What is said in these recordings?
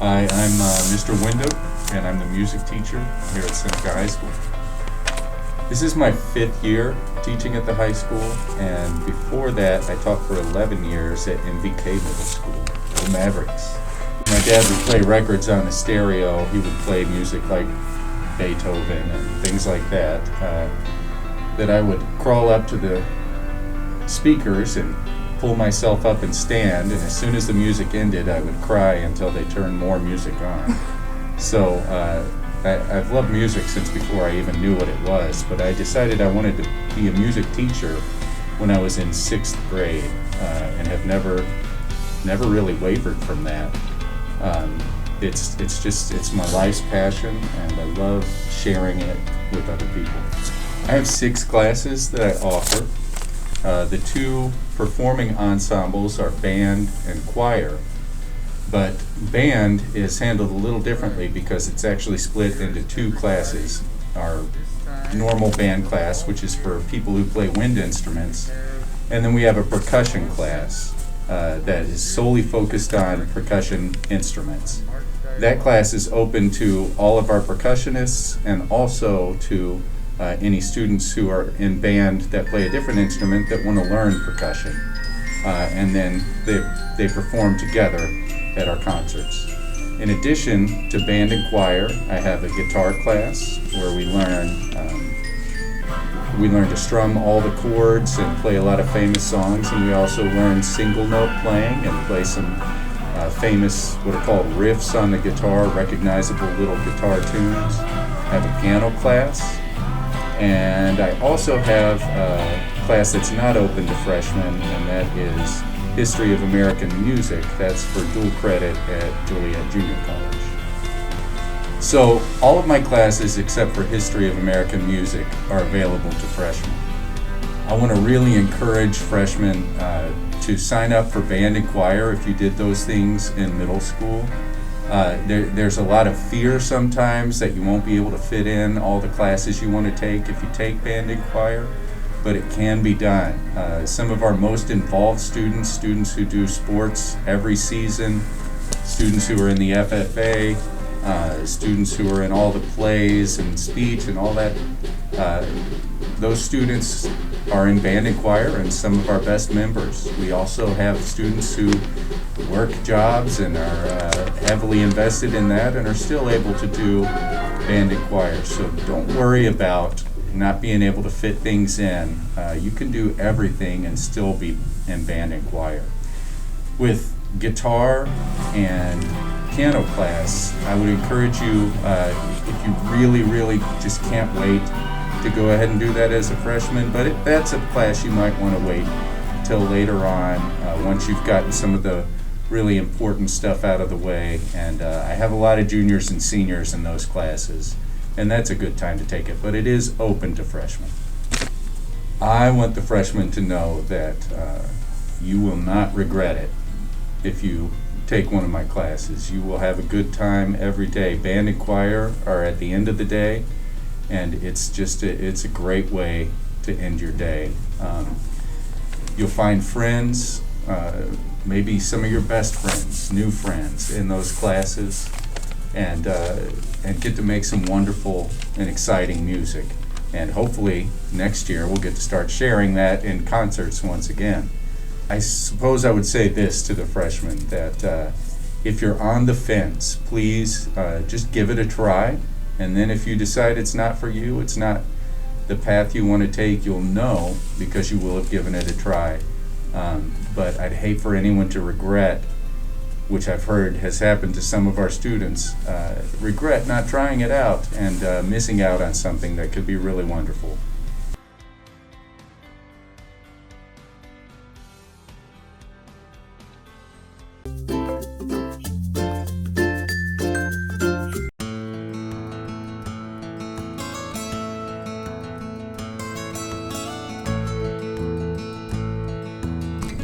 I'm Mr. Wyndham, and I'm the music teacher here at Seneca High School. This is my 5th year teaching at the high school, and before that I taught for 11 years at MVK Middle School, the Mavericks. My dad would play records on the stereo. He would play music like Beethoven and things like that, that I would crawl up to the speakers and pull myself up and stand, and as soon as the music ended I would cry until they turned more music on. So I've loved music since before I even knew what it was, but I decided I wanted to be a music teacher when I was in 6th grade, and have never really wavered from that. It's my life's passion, and I love sharing it with other people. I have 6 classes that I offer. The 2 performing ensembles are band and choir, but band is handled a little differently because it's actually split into 2 classes. Our normal band class, which is for people who play wind instruments, and then we have a percussion class that is solely focused on percussion instruments. That class is open to all of our percussionists and also to any students who are in band that play a different instrument that want to learn percussion. And then they perform together at our concerts. In addition to band and choir, I have a guitar class where we learn to strum all the chords and play a lot of famous songs, and we also learn single note playing and play some famous, what are called riffs on the guitar, recognizable little guitar tunes. I have a piano class, and I also have a class that's not open to freshmen, and that is History of American Music. That's for dual credit at Joliet Junior College. So all of my classes except for History of American Music are available to freshmen. I want to really encourage freshmen to sign up for band and choir if you did those things in middle school. There's a lot of fear sometimes that you won't be able to fit in all the classes you want to take if you take band and choir, but it can be done. Some of our most involved students who do sports every season, students who are in the FFA, students who are in all the plays and speech and all that, those students are in band and choir and some of our best members. We also have students who work jobs and are heavily invested in that and are still able to do band and choir. So don't worry about not being able to fit things in. You can do everything and still be in band and choir. With guitar and piano class, I would encourage you, if you really just can't wait, to go ahead and do that as a freshman, but that's a class you might want to wait till later on, once you've gotten some of the really important stuff out of the way. And I have a lot of juniors and seniors in those classes, and that's a good time to take it, but it is open to freshmen. I want the freshmen to know that you will not regret it if you take one of my classes. You will have a good time every day. Band and choir are at the end of the day, and it's a great way to end your day. You'll find friends, maybe some of your best friends, new friends in those classes, and get to make some wonderful and exciting music. And hopefully next year we'll get to start sharing that in concerts once again. I suppose I would say this to the freshmen, that if you're on the fence, please just give it a try. And then if you decide it's not for you, it's not the path you want to take, you'll know because you will have given it a try. But I'd hate for anyone to regret, which I've heard has happened to some of our students, regret not trying it out and missing out on something that could be really wonderful.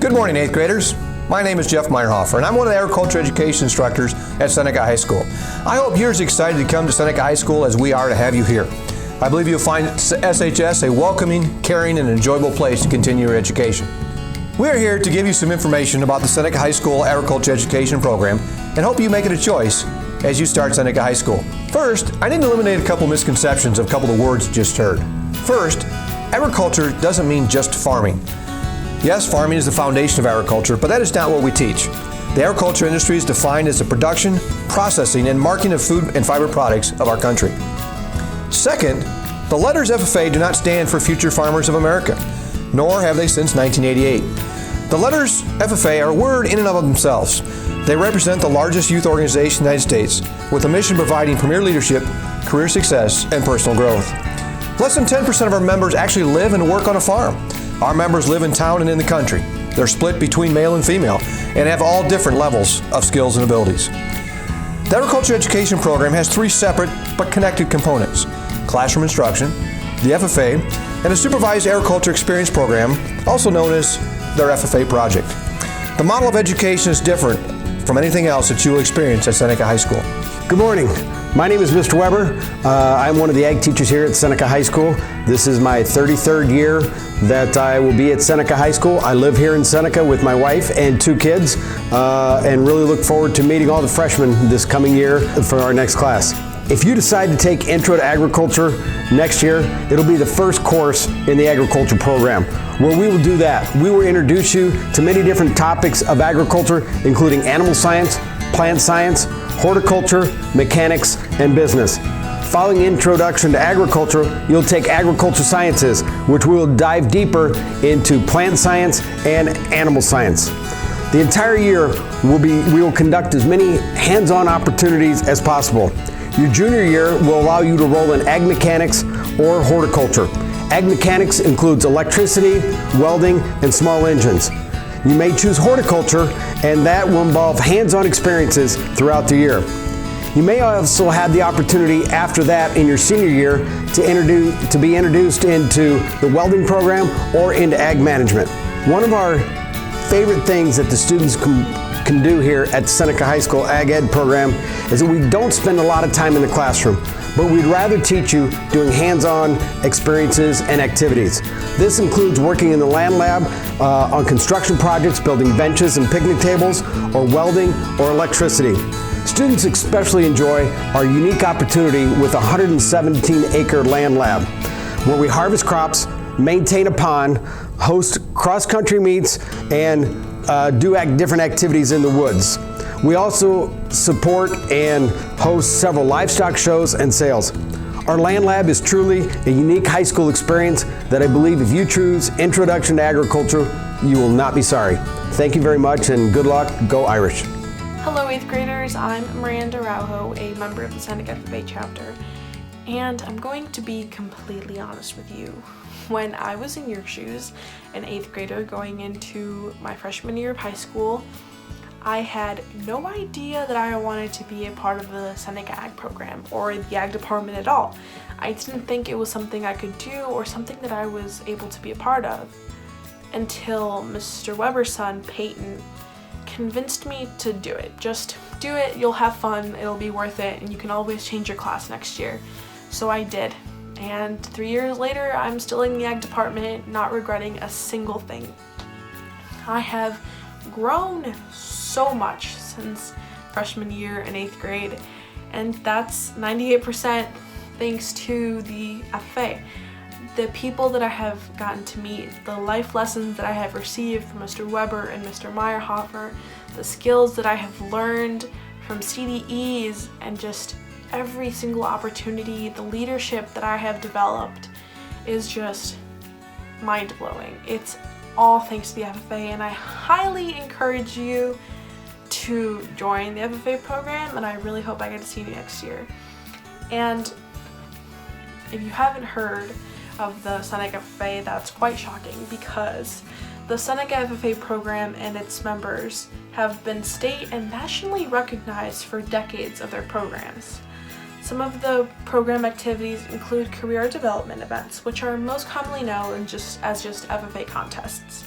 Good morning, 8th graders. My name is Jeff Meyerhofer, and I'm one of the agriculture education instructors at Seneca High School. I hope you're as excited to come to Seneca High School as we are to have you here. I believe you'll find SHS a welcoming, caring, and enjoyable place to continue your education. We are here to give you some information about the Seneca High School Agriculture Education Program and hope you make it a choice as you start Seneca High School. First, I need to eliminate a couple misconceptions of a couple of words you just heard. First, agriculture doesn't mean just farming. Yes, farming is the foundation of agriculture, but that is not what we teach. The agriculture industry is defined as the production, processing, and marketing of food and fiber products of our country. Second, the letters FFA do not stand for Future Farmers of America, nor have they since 1988. The letters FFA are a word in and of themselves. They represent the largest youth organization in the United States, with a mission providing premier leadership, career success, and personal growth. Less than 10% of our members actually live and work on a farm. Our members live in town and in the country. They're split between male and female and have all different levels of skills and abilities. The Agriculture Education Program has three separate but connected components: classroom instruction, the FFA, and a Supervised Agriculture Experience Program, also known as their FFA project. The model of education is different from anything else that you will experience at Seneca High School. Good morning. My name is Mr. Weber. I'm one of the ag teachers here at Seneca High School. This is my 33rd year that I will be at Seneca High School. I live here in Seneca with my wife and two kids, and really look forward to meeting all the freshmen this coming year for our next class. If you decide to take Intro to Agriculture next year, it'll be the first course in the agriculture program, where we will do that. We will introduce you to many different topics of agriculture, including animal science, plant science, horticulture, mechanics, and business. Following Introduction to Agriculture, you'll take Agriculture Sciences, which we will dive deeper into plant science and animal science. The entire year we will conduct as many hands-on opportunities as possible. Your junior year will allow you to roll in Ag Mechanics or Horticulture. Ag Mechanics includes electricity, welding, and small engines. You may choose Horticulture, and that will involve hands-on experiences throughout the year. You may also have the opportunity after that in your senior year to be introduced into the welding program or into ag management. One of our favorite things that the students can do here at Seneca High School Ag Ed program is that we don't spend a lot of time in the classroom, but we'd rather teach you doing hands-on experiences and activities. This includes working in the land lab on construction projects, building benches and picnic tables, or welding or electricity. Students especially enjoy our unique opportunity with a 117-acre land lab, where we harvest crops, maintain a pond, host cross-country meets, and do different activities in the woods. We also support and host several livestock shows and sales. Our land lab is truly a unique high school experience that I believe if you choose Introduction to Agriculture, you will not be sorry. Thank you very much and good luck. Go Irish. Hello 8th graders, I'm Miranda Rauho, a member of the Seneca FFA chapter, and I'm going to be completely honest with you. When I was in your shoes, an 8th grader going into my freshman year of high school, I had no idea that I wanted to be a part of the Seneca Ag program or the Ag department at all. I didn't think it was something I could do or something that I was able to be a part of until Mr. Weber's son, Peyton, convinced me to do it. Just do it, you'll have fun, it'll be worth it, and you can always change your class next year. So I did. And 3 years later, I'm still in the Ag department, not regretting a single thing. I have grown so much since freshman year in 8th grade, and that's 98% thanks to the FFA. The people that I have gotten to meet, the life lessons that I have received from Mr. Weber and Mr. Meyerhofer, the skills that I have learned from CDEs, and just every single opportunity, the leadership that I have developed is just mind-blowing. It's all thanks to the FFA, and I highly encourage you to join the FFA program, and I really hope I get to see you next year. And if you haven't heard of the Seneca FFA, that's quite shocking, because the Seneca FFA program and its members have been state and nationally recognized for decades of their programs. Some of the program activities include career development events, which are most commonly known as just FFA contests.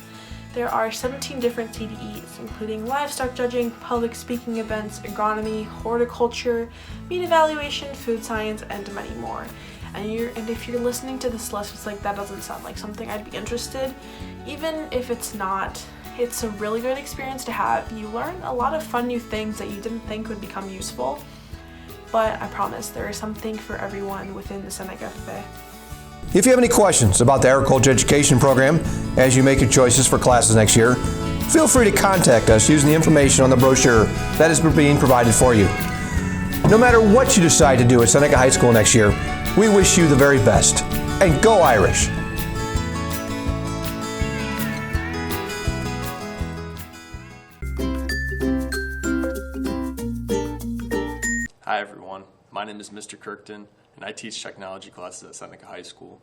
There are 17 different CDEs, including livestock judging, public speaking events, agronomy, horticulture, meat evaluation, food science, and many more. And if you're listening to this list, it's like, that doesn't sound like something I'd be interested. Even if it's not, It's a really good experience to have. You learn a lot of fun new things that you didn't think would become useful, but I promise there is something for everyone within the Seneca FFA. If you have any questions about the agriculture education program as you make your choices for classes next year, feel free to contact us using the information on the brochure that is being provided for you. No matter what you decide to do at Seneca High School next year, we wish you the very best. And go Irish! Hi everyone, my name is Mr. Kirkton and I teach technology classes at Seneca High School.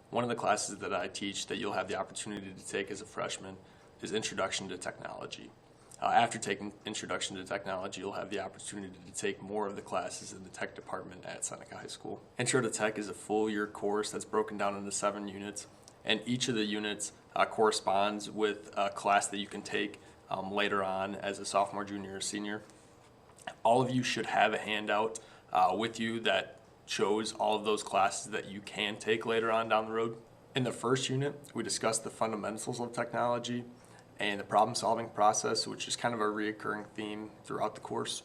One of the classes that I teach that you'll have the opportunity to take as a freshman is Introduction to Technology. After taking Introduction to Technology, you'll have the opportunity to take more of the classes in the tech department at Seneca High School. Intro to Tech is a full year course that's broken down into 7 units, and each of the units corresponds with a class that you can take later on as a sophomore, junior, or senior. All of you should have a handout with you that shows all of those classes that you can take later on down the road. In the first unit, we discussed the fundamentals of technology and the problem-solving process, which is kind of a reoccurring theme throughout the course.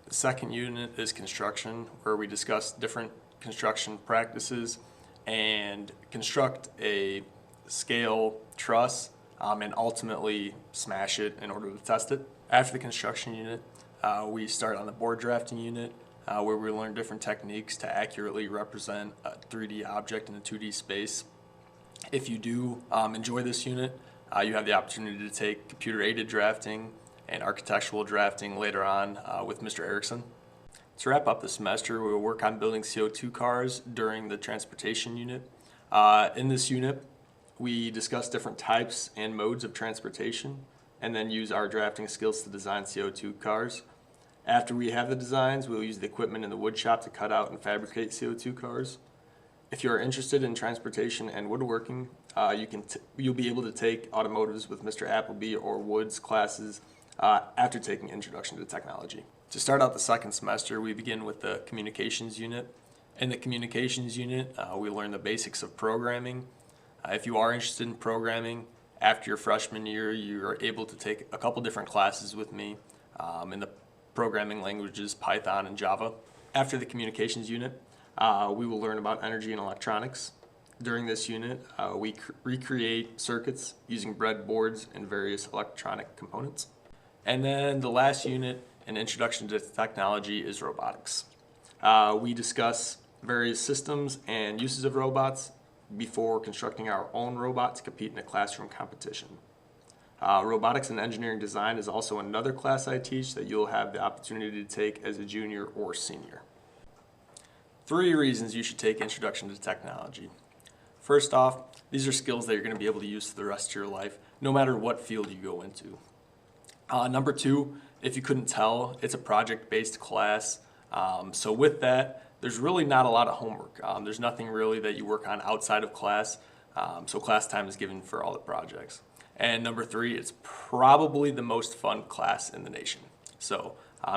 The second unit is construction, where we discuss different construction practices and construct a scale truss and ultimately smash it in order to test it. After the construction unit, we start on the board drafting unit, where we learn different techniques to accurately represent a 3D object in a 2D space. If you do enjoy this unit, you have the opportunity to take computer-aided drafting and architectural drafting later on with Mr. Erickson. To wrap up the semester, we will work on building CO2 cars during the transportation unit. In this unit, we discuss different types and modes of transportation and then use our drafting skills to design CO2 cars. After we have the designs, we'll use the equipment in the wood shop to cut out and fabricate CO2 cars. If you are interested in transportation and woodworking, you'll be able to take automotives with Mr. Appleby or Woods classes after taking Introduction to Technology. To start out the second semester, we begin with the communications unit. In the communications unit, we learn the basics of programming. If you are interested in programming, after your freshman year, you are able to take a couple different classes with me in the programming languages Python and Java. After the communications unit, we will learn about energy and electronics. During this unit, we recreate circuits using breadboards and various electronic components. And then the last unit, an introduction to technology, is robotics. We discuss various systems and uses of robots before constructing our own robot to compete in a classroom competition. Robotics and engineering design is also another class I teach that you'll have the opportunity to take as a junior or senior. 3 reasons you should take Introduction to Technology. First off, these are skills that you're going to be able to use for the rest of your life, no matter what field you go into. Number 2, if you couldn't tell, it's a project-based class. So with that, there's really not a lot of homework. There's nothing really that you work on outside of class, so class time is given for all the projects. And number 3, it's probably the most fun class in the nation. So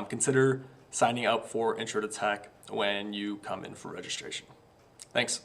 consider signing up for Intro to Tech when you come in for registration. Thanks.